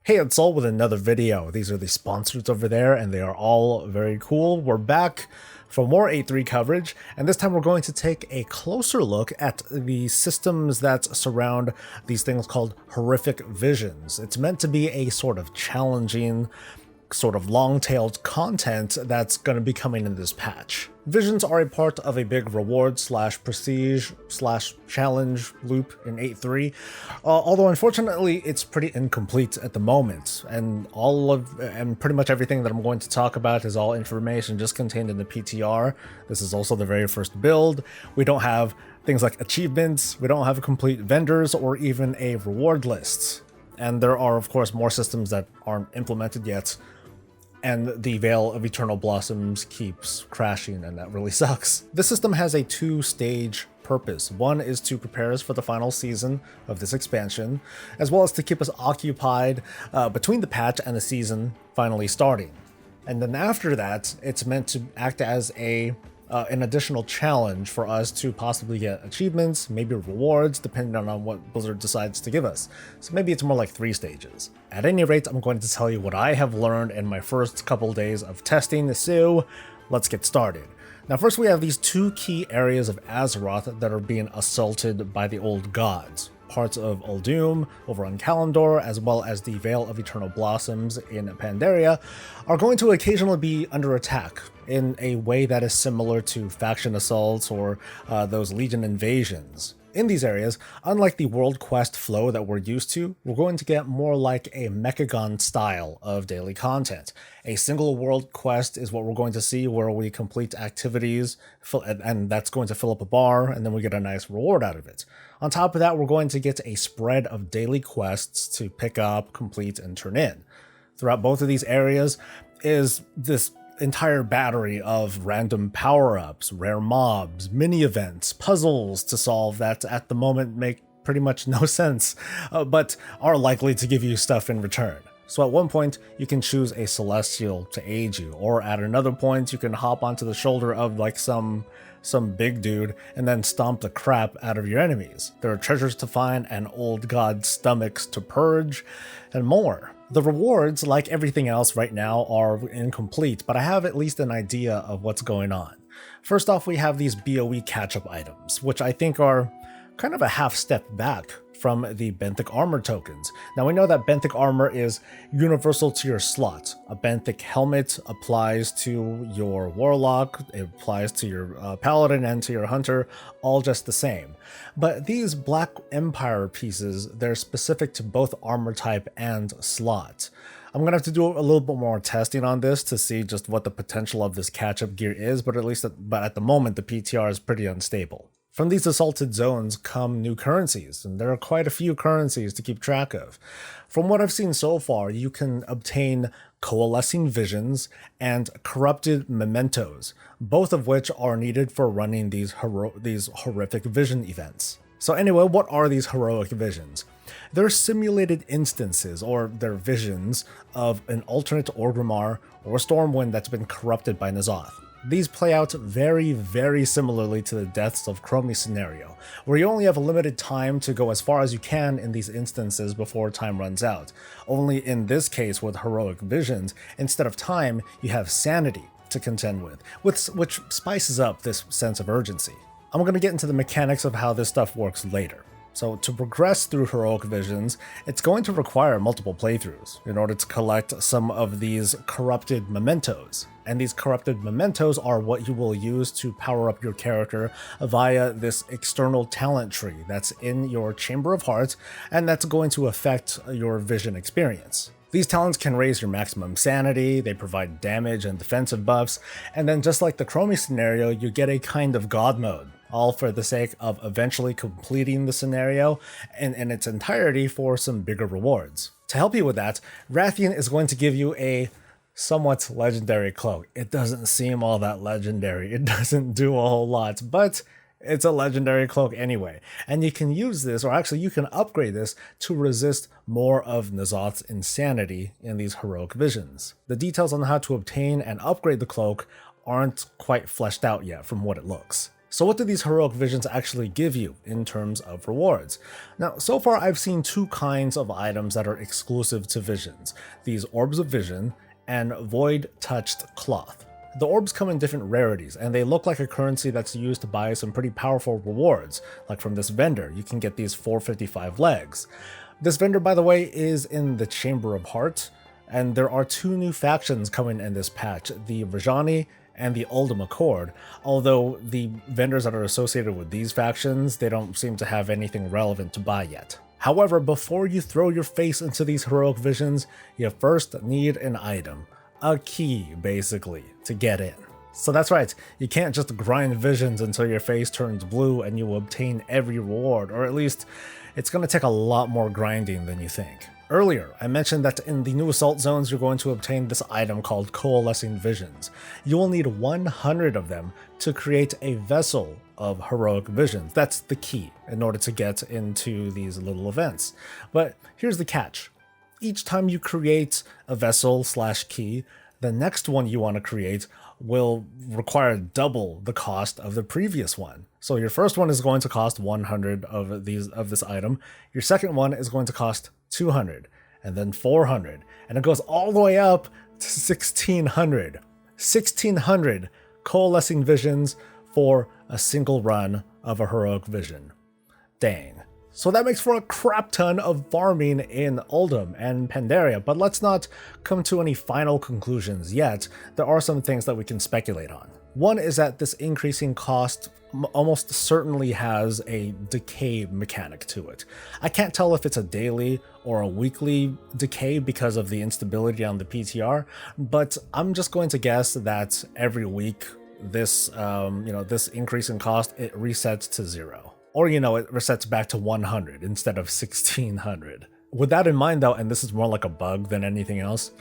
Hey, it's Soul with another video. These are the sponsors over there, and they are all very cool. We're back for more A3 coverage, and this time we're going to take a closer look at the systems that surround these things called horrific visions. It's meant to be a sort of challenging, sort of long-tailed content that's going to be coming in this patch. Visions are a part of a big reward slash prestige slash challenge loop in 8.3, although unfortunately it's pretty incomplete at the moment, and pretty much everything that I'm going to talk about is all information just contained in the PTR. This is also the very first build. We don't have things like achievements, we don't have complete vendors or even a reward list. And there are of course more systems that aren't implemented yet, and the Veil of Eternal Blossoms keeps crashing, and that really sucks. This system has a two-stage purpose. One is to prepare us for the final season of this expansion, as well as to keep us occupied between the patch and the season finally starting. And then after that, it's meant to act as an additional challenge for us to possibly get achievements, maybe rewards, depending on what Blizzard decides to give us. So maybe it's more like 3 stages. At any rate, I'm going to tell you what I have learned in my first couple days of testing, so let's get started. Now first we have these 2 key areas of Azeroth that are being assaulted by the old gods. Parts of Uldum over on Kalimdor, as well as the Veil of Eternal Blossoms in Pandaria, are going to occasionally be under attack in a way that is similar to faction assaults or those Legion invasions. In these areas, unlike the world quest flow that we're used to, we're going to get more like a Mechagon style of daily content. A single world quest is what we're going to see, where we complete activities, and that's going to fill up a bar, and then we get a nice reward out of it. On top of that, we're going to get a spread of daily quests to pick up, complete, and turn in. Throughout both of these areas is this entire battery of random power-ups, rare mobs, mini-events, puzzles to solve that at the moment make pretty much no sense, but are likely to give you stuff in return. So at one point, you can choose a Celestial to aid you, or at another point, you can hop onto the shoulder of like some big dude and then stomp the crap out of your enemies. There are treasures to find and old god stomachs to purge, and more. The rewards, like everything else right now, are incomplete, but I have at least an idea of what's going on. First off, we have these BOE catch-up items, which I think are kind of a half step back from the benthic armor tokens. Now we know that benthic armor is universal to your slot. A benthic helmet applies to your warlock, it applies to your paladin and to your hunter, all just the same. But these Black Empire pieces, they're specific to both armor type and slot. I'm gonna have to do a little bit more testing on this to see just what the potential of this catch-up gear is, but at the moment the PTR is pretty unstable. From these assaulted zones come new currencies, and there are quite a few currencies to keep track of. From what I've seen so far, you can obtain coalescing visions and corrupted mementos, both of which are needed for running these horrific vision events. So anyway, what are these heroic visions? They're simulated instances, or they're visions, of an alternate Orgrimmar or Stormwind that's been corrupted by Nzoth. These play out very, very similarly to the Deaths of Chromie scenario, where you only have a limited time to go as far as you can in these instances before time runs out. Only in this case with heroic visions, instead of time, you have sanity to contend with, which spices up this sense of urgency. I'm going to get into the mechanics of how this stuff works later. So to progress through heroic visions, it's going to require multiple playthroughs in order to collect some of these corrupted mementos. And these corrupted mementos are what you will use to power up your character via this external talent tree that's in your Chamber of Hearts, and that's going to affect your vision experience. These talents can raise your maximum sanity, they provide damage and defensive buffs, and then just like the Chromie scenario, you get a kind of god mode, all for the sake of eventually completing the scenario in its entirety for some bigger rewards. To help you with that, Rathian is going to give you a somewhat legendary cloak. It doesn't seem all that legendary, it doesn't do a whole lot, but it's a legendary cloak anyway, and you can use this, or actually you can upgrade this to resist more of Nzoth's insanity in these heroic visions. The details on how to obtain and upgrade the cloak aren't quite fleshed out yet from what it looks. So what do these heroic visions actually give you in terms of rewards? Now, so far I've seen two kinds of items that are exclusive to visions, these orbs of vision and void touched cloth. The orbs come in different rarities, and they look like a currency that's used to buy some pretty powerful rewards. Like from this vendor, you can get these 455 legs. This vendor, by the way, is in the Chamber of Heart, and there are two new factions coming in this patch, the Rajani and the Uldum Accord, although the vendors that are associated with these factions, they don't seem to have anything relevant to buy yet. However, before you throw your face into these heroic visions, you first need an item. A key, basically, to get in. So that's right, you can't just grind visions until your face turns blue and you obtain every reward, or at least it's going to take a lot more grinding than you think. Earlier, I mentioned that in the new assault zones you're going to obtain this item called Coalescing Visions. You will need 100 of them to create a vessel of heroic visions. That's the key in order to get into these little events. But here's the catch. Each time you create a vessel/key, the next one you want to create will require double the cost of the previous one. So your first one is going to cost 100 of this item. Your second one is going to cost 200, and then 400, and it goes all the way up to 1600. 1600 coalescing visions for a single run of a heroic vision. Dang. So that makes for a crap ton of farming in Uldum and Pandaria, but let's not come to any final conclusions yet. There are some things that we can speculate on. One is that this increasing cost almost certainly has a decay mechanic to it. I can't tell if it's a daily or a weekly decay because of the instability on the PTR, but I'm just going to guess that every week this this increase in cost, it resets to 0. Or, it resets back to 100 instead of 1600. With that in mind though, and this is more like a bug than anything else,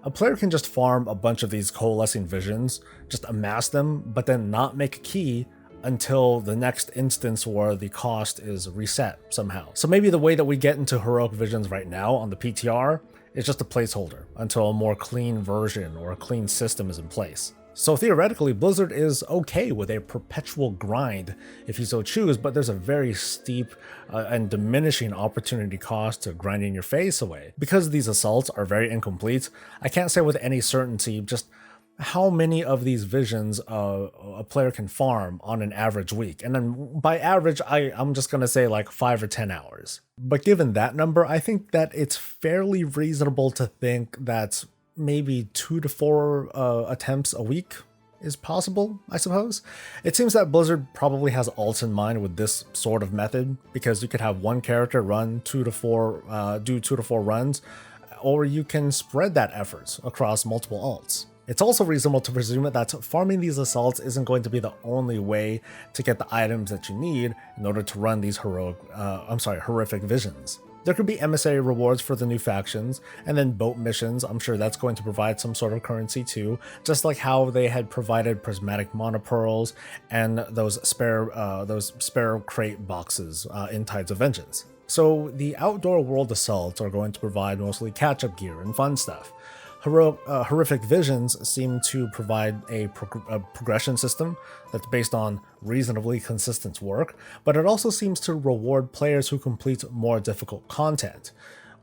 a player can just farm a bunch of these coalescing visions, just amass them, but then not make a key until the next instance where the cost is reset somehow. So maybe the way that we get into heroic visions right now on the PTR is just a placeholder until a more clean version or a clean system is in place. So theoretically, Blizzard is okay with a perpetual grind if you so choose, but there's a very steep and diminishing opportunity cost to grinding your face away. Because these assaults are very incomplete, I can't say with any certainty just how many of these visions a player can farm on an average week. And then by average, I'm just going to say like 5 or 10 hours. But given that number, I think that it's fairly reasonable to think that maybe 2 to 4 attempts a week is possible, I suppose. It seems that Blizzard probably has alts in mind with this sort of method, because you could have one character run 2 to 4 runs, or you can spread that effort across multiple alts. It's also reasonable to presume that farming these assaults isn't going to be the only way to get the items that you need in order to run these horrific visions. There could be emissary rewards for the new factions, and then boat missions. I'm sure that's going to provide some sort of currency too, just like how they had provided prismatic monopearls and those spare crate boxes in Tides of Vengeance. So the outdoor world assaults are going to provide mostly catch-up gear and fun stuff. Horrific visions seem to provide a progression system that's based on reasonably consistent work, but it also seems to reward players who complete more difficult content.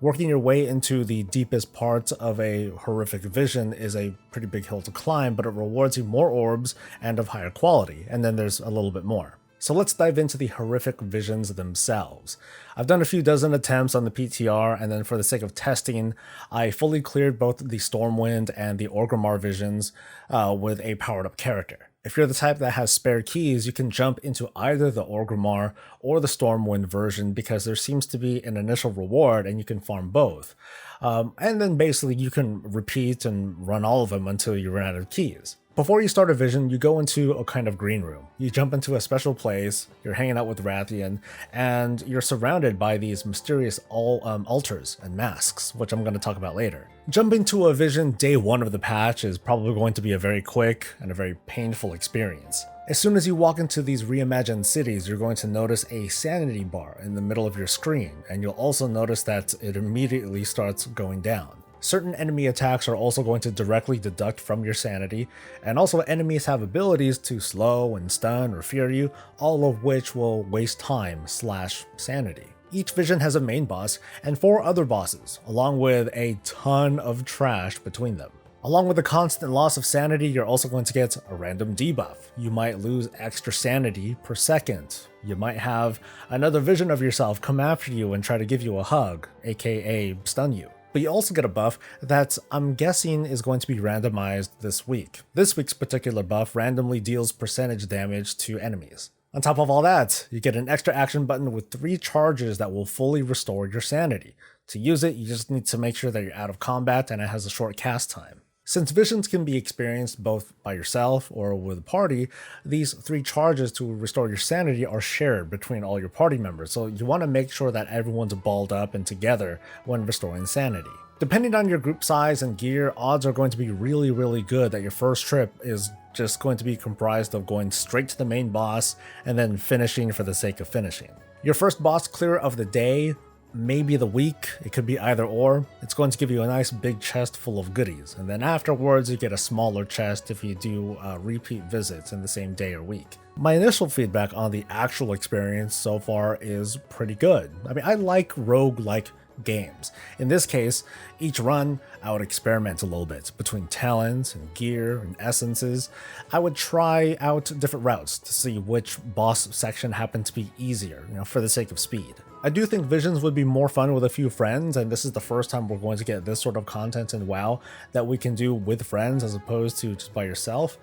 Working your way into the deepest parts of a horrific vision is a pretty big hill to climb, but it rewards you more orbs and of higher quality, and then there's a little bit more. So let's dive into the horrific visions themselves. I've done a few dozen attempts on the PTR, and then for the sake of testing, I fully cleared both the Stormwind and the Orgrimmar visions with a powered up character. If you're the type that has spare keys, you can jump into either the Orgrimmar or the Stormwind version because there seems to be an initial reward and you can farm both. And then basically you can repeat and run all of them until you run out of keys. Before you start a vision, you go into a kind of green room. You jump into a special place, you're hanging out with Rathian, and you're surrounded by these mysterious altars and masks, which I'm going to talk about later. Jumping to a vision day 1 of the patch is probably going to be a very quick and a very painful experience. As soon as you walk into these reimagined cities, you're going to notice a sanity bar in the middle of your screen, and you'll also notice that it immediately starts going down. Certain enemy attacks are also going to directly deduct from your sanity, and also enemies have abilities to slow and stun or fear you, all of which will waste time / sanity. Each vision has a main boss and 4 other bosses, along with a ton of trash between them. Along with the constant loss of sanity, you're also going to get a random debuff. You might lose extra sanity per second. You might have another vision of yourself come after you and try to give you a hug, aka stun you. But you also get a buff that I'm guessing is going to be randomized this week. This week's particular buff randomly deals percentage damage to enemies. On top of all that, you get an extra action button with 3 charges that will fully restore your sanity. To use it, you just need to make sure that you're out of combat and it has a short cast time. Since visions can be experienced both by yourself or with a party, these 3 charges to restore your sanity are shared between all your party members, so you want to make sure that everyone's balled up and together when restoring sanity. Depending on your group size and gear, odds are going to be really good that your first trip is just going to be comprised of going straight to the main boss and then finishing for the sake of finishing. Your first boss clear of the day, maybe the week, it could be either or. It's going to give you a nice big chest full of goodies, and then afterwards you get a smaller chest if you do repeat visits in the same day or week. My initial feedback on the actual experience so far is pretty good. I mean, I like rogue-like games. In this case, each run I would experiment a little bit between talents and gear and essences. I would try out different routes to see which boss section happened to be easier, for the sake of speed. I do think Visions would be more fun with a few friends, and this is the first time we're going to get this sort of content in WoW that we can do with friends as opposed to just by yourself.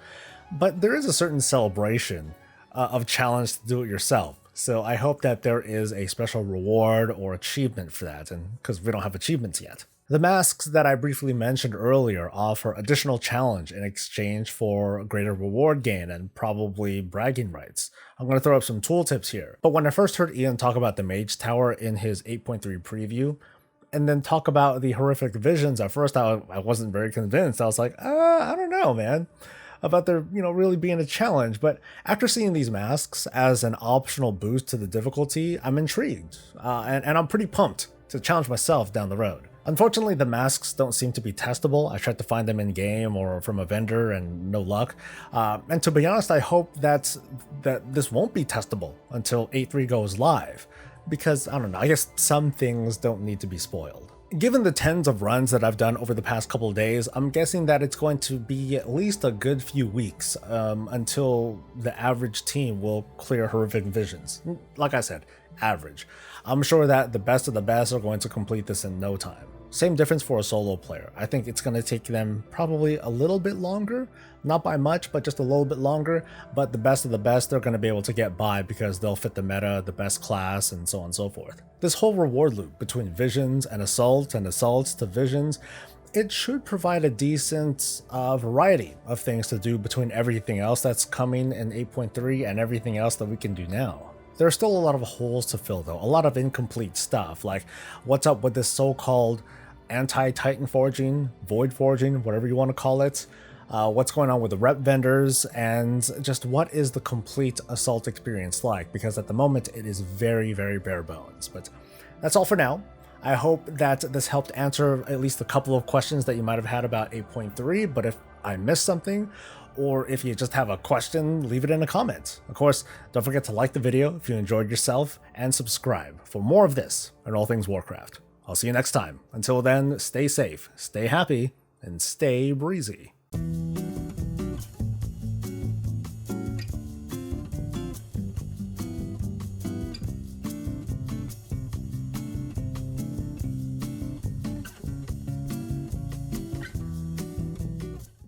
But there is a certain celebration of challenge to do it yourself. So I hope that there is a special reward or achievement for that, and because we don't have achievements yet. The masks that I briefly mentioned earlier offer additional challenge in exchange for greater reward gain and probably bragging rights. I'm going to throw up some tooltips here. But when I first heard Ian talk about the Mage Tower in his 8.3 preview, and then talk about the horrific visions, at first I wasn't very convinced. I was like, I don't know, man, about there really being a challenge. But after seeing these masks as an optional boost to the difficulty, I'm intrigued, and I'm pretty pumped to challenge myself down the road. Unfortunately, the masks don't seem to be testable. I tried to find them in game or from a vendor and no luck. And to be honest, I hope that this won't be testable until 8.3 goes live, because I don't know, I guess some things don't need to be spoiled. Given the tens of runs that I've done over the past couple of days, I'm guessing that it's going to be at least a good few weeks until the average team will clear horrific visions. Like I said, average. I'm sure that the best of the best are going to complete this in no time. Same difference for a solo player. I think it's going to take them probably a little bit longer, not by much, but just a little bit longer. But the best of the best, they're going to be able to get by because they'll fit the meta, the best class, and so on and so forth. This whole reward loop between visions and assaults to visions, it should provide a decent variety of things to do between everything else that's coming in 8.3 and everything else that we can do now. There are still a lot of holes to fill though, a lot of incomplete stuff, like what's up with this so-called anti-Titan forging, void forging, whatever you want to call it, what's going on with the rep vendors, and just what is the complete assault experience like, because at the moment it is very bare bones. But that's all for now. I hope that this helped answer at least a couple of questions that you might have had about 8.3, but if I missed something, or if you just have a question, leave it in a comment. Of course, don't forget to like the video if you enjoyed yourself, and subscribe for more of this and all things Warcraft. I'll see you next time. Until then, stay safe, stay happy, and stay breezy.